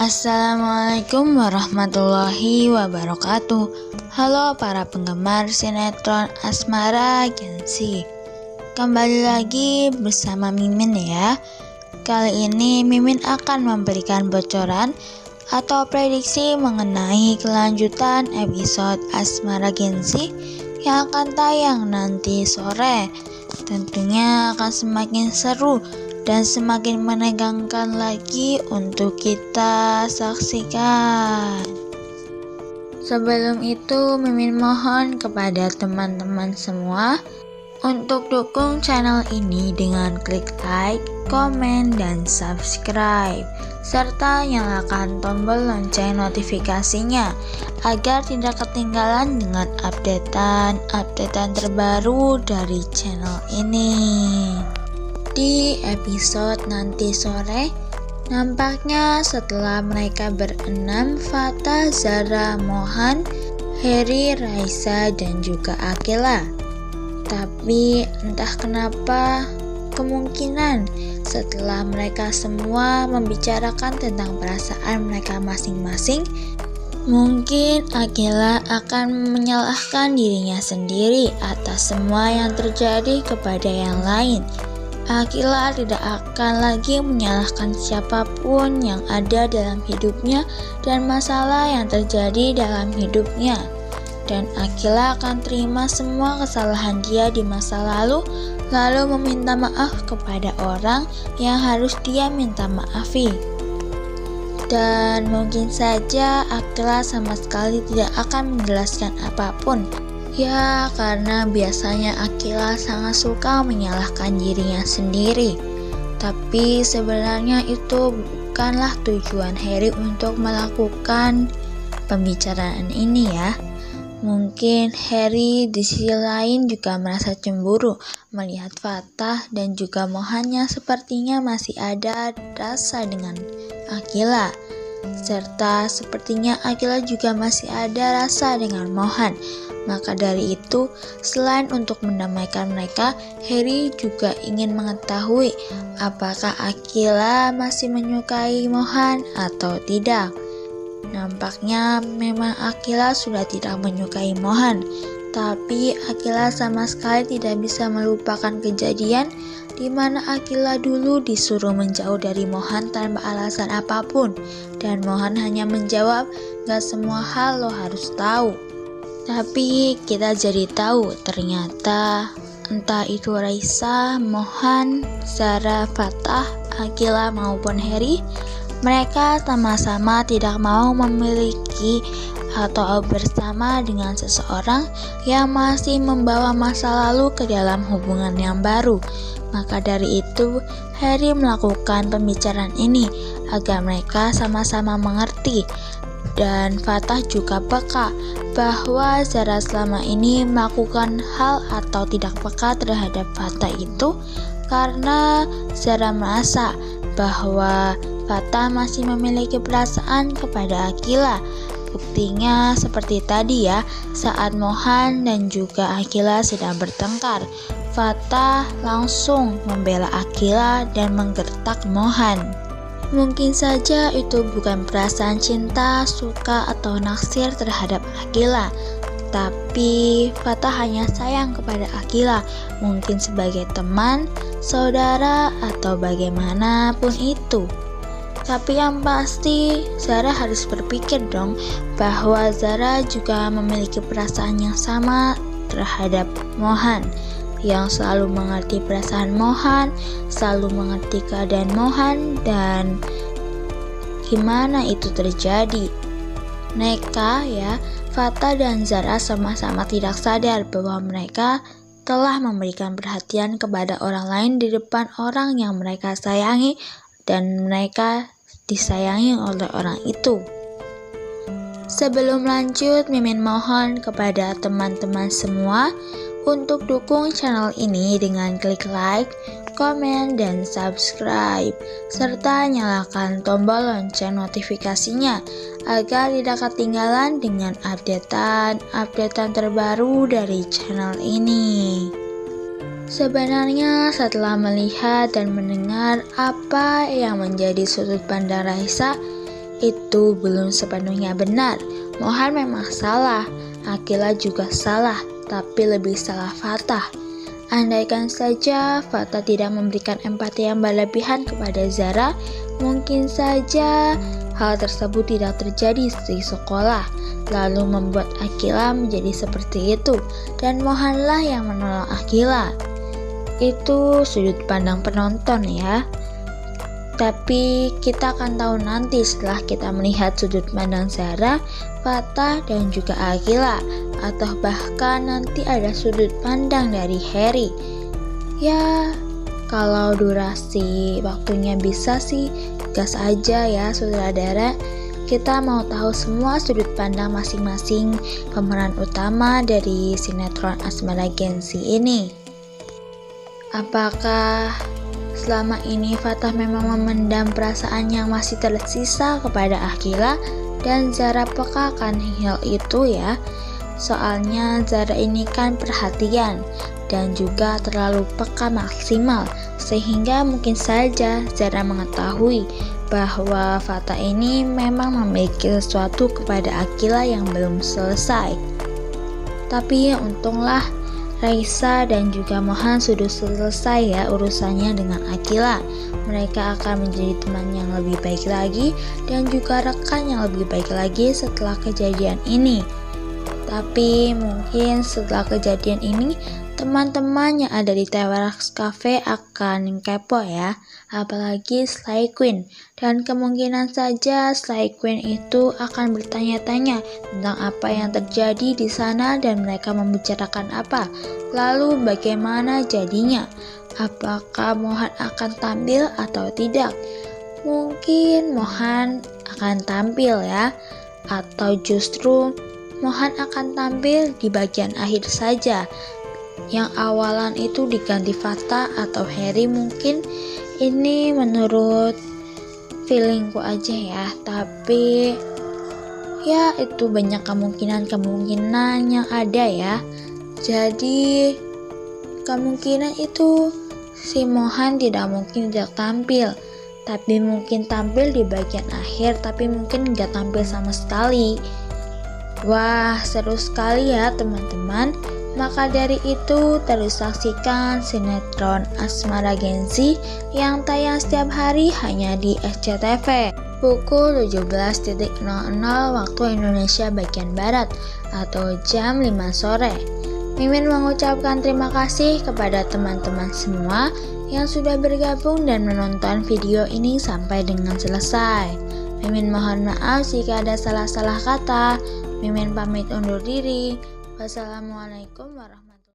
Assalamualaikum warahmatullahi wabarakatuh. Halo para penggemar sinetron Asmara Gensi. Kembali lagi bersama Mimin ya. Kali ini Mimin akan memberikan bocoran atau prediksi mengenai kelanjutan episode Asmara Gensi yang akan tayang nanti sore. Tentunya akan semakin seru dan semakin menegangkan lagi untuk kita saksikan. Sebelum itu, Mimin mohon kepada teman-teman semua untuk dukung channel ini dengan klik like, komen, dan subscribe, serta nyalakan tombol lonceng notifikasinya agar tidak ketinggalan dengan updatean terbaru dari channel ini. Di episode nanti sore, nampaknya setelah mereka berenam, Fatah, Zara, Mohan, Heri, Raisa, dan juga Akila. Tapi entah kenapa, kemungkinan setelah mereka semua membicarakan tentang perasaan mereka masing-masing, mungkin Akila akan menyalahkan dirinya sendiri atas semua yang terjadi kepada yang lain. Akila tidak akan lagi menyalahkan siapapun yang ada dalam hidupnya dan masalah yang terjadi dalam hidupnya. Dan Akila akan terima semua kesalahan dia di masa lalu meminta maaf kepada orang yang harus dia minta maafi. Dan mungkin saja Akila sama sekali tidak akan menjelaskan apapun. Ya, karena biasanya Akila sangat suka menyalahkan dirinya sendiri. Tapi sebenarnya itu bukanlah tujuan Heri untuk melakukan pembicaraan ini ya. Mungkin Heri di sisi lain juga merasa cemburu melihat Fatah dan juga Mohannya sepertinya masih ada rasa dengan Akila. Serta sepertinya Akila juga masih ada rasa dengan Mohan. Maka dari itu, selain untuk mendamaikan mereka, Heri juga ingin mengetahui apakah Akila masih menyukai Mohan atau tidak. Nampaknya memang Akila sudah tidak menyukai Mohan, tapi Akila sama sekali tidak bisa melupakan kejadian di mana Akila dulu disuruh menjauh dari Mohan tanpa alasan apapun, dan Mohan hanya menjawab, "Gak semua hal lo harus tahu." Tapi kita jadi tahu ternyata entah itu Raisa, Mohan, Zara, Fatah, Akila maupun Heri, mereka sama-sama tidak mau memiliki atau bersama dengan seseorang yang masih membawa masa lalu ke dalam hubungan yang baru. Maka dari itu, Heri melakukan pembicaraan ini agar mereka sama-sama mengerti. Dan Fatah juga peka bahwa Zara selama ini melakukan hal atau tidak peka terhadap Fatah itu karena Zara merasa bahwa Fatah masih memiliki perasaan kepada Akila. Buktinya seperti tadi ya, saat Mohan dan juga Akila sedang bertengkar, Fatah langsung membela Akila dan menggertak Mohan. Mungkin saja itu bukan perasaan cinta, suka, atau naksir terhadap Akila, tapi Fatah hanya sayang kepada Akila, mungkin sebagai teman, saudara, atau bagaimanapun itu. Tapi yang pasti, Zara harus berpikir dong bahwa Zara juga memiliki perasaan yang sama terhadap Mohan, yang selalu mengerti perasaan Mohan, selalu mengerti keadaan Mohan, dan gimana itu terjadi. Mereka ya, Fatah dan Zara sama-sama tidak sadar bahwa mereka telah memberikan perhatian kepada orang lain di depan orang yang mereka sayangi dan mereka disayangi oleh orang itu. Sebelum lanjut, Mimin mohon kepada teman-teman semua untuk dukung channel ini dengan klik like, komen, dan subscribe, serta nyalakan tombol lonceng notifikasinya agar tidak ketinggalan dengan updatean terbaru dari channel ini. Sebenarnya setelah melihat dan mendengar apa yang menjadi sudut pandang Raisa, itu belum sepenuhnya benar. Mohan memang salah, Aqila juga salah, tapi lebih salah Fatah. Andaikan saja Fatah tidak memberikan empati yang berlebihan kepada Zara, mungkin saja hal tersebut tidak terjadi di sekolah, lalu membuat Aqila menjadi seperti itu, dan Mohanlah yang menolong Aqila. Itu sudut pandang penonton ya. Tapi kita akan tahu nanti setelah kita melihat sudut pandang Zara, Fatah, dan juga Aqila, atau bahkan nanti ada sudut pandang dari Harry. Ya, kalau durasi waktunya bisa sih, gas aja ya sutradara. Kita mau tahu semua sudut pandang masing-masing pemeran utama dari sinetron Asmara Gengsi ini. Apakah selama ini Fatah memang memendam perasaan yang masih tersisa kepada Aqila, dan Zara peka akan hal itu ya? Soalnya Zara ini kan perhatian dan juga terlalu peka maksimal, sehingga mungkin saja Zara mengetahui bahwa Fatah ini memang memiliki sesuatu kepada Aqila yang belum selesai. Tapi untunglah Raisa dan juga Mohan sudah selesai ya urusannya dengan Aqila. Mereka akan menjadi teman yang lebih baik lagi dan juga rekan yang lebih baik lagi setelah kejadian ini. Tapi mungkin setelah kejadian ini, teman-teman yang ada di Tewarax Cafe akan kepo ya, apalagi Slay Queen. Dan kemungkinan saja Slay Queen itu akan bertanya-tanya tentang apa yang terjadi di sana dan mereka membicarakan apa. Lalu bagaimana jadinya? Apakah Mohan akan tampil atau tidak? Mungkin Mohan akan tampil ya, atau justru Mohan akan tampil di bagian akhir saja. Yang awalan itu diganti Fatah atau Harry mungkin. Ini menurut feelingku aja ya, tapi ya itu banyak kemungkinan yang ada ya. Jadi kemungkinan itu si Mohan tidak mungkin tidak tampil, tapi mungkin tampil di bagian akhir, tapi mungkin nggak tampil sama sekali. Wah, seru sekali ya teman-teman. Maka dari itu terus saksikan sinetron Asmara Gengsi yang tayang setiap hari hanya di SCTV pukul 17.00 waktu Indonesia bagian Barat atau jam 5 sore. Mimin mengucapkan terima kasih kepada teman-teman semua yang sudah bergabung dan menonton video ini sampai dengan selesai. Mimin mohon maaf jika ada salah-salah kata. Mimin pamit undur diri. Wassalamualaikum warahmatullahi wabarakatuh.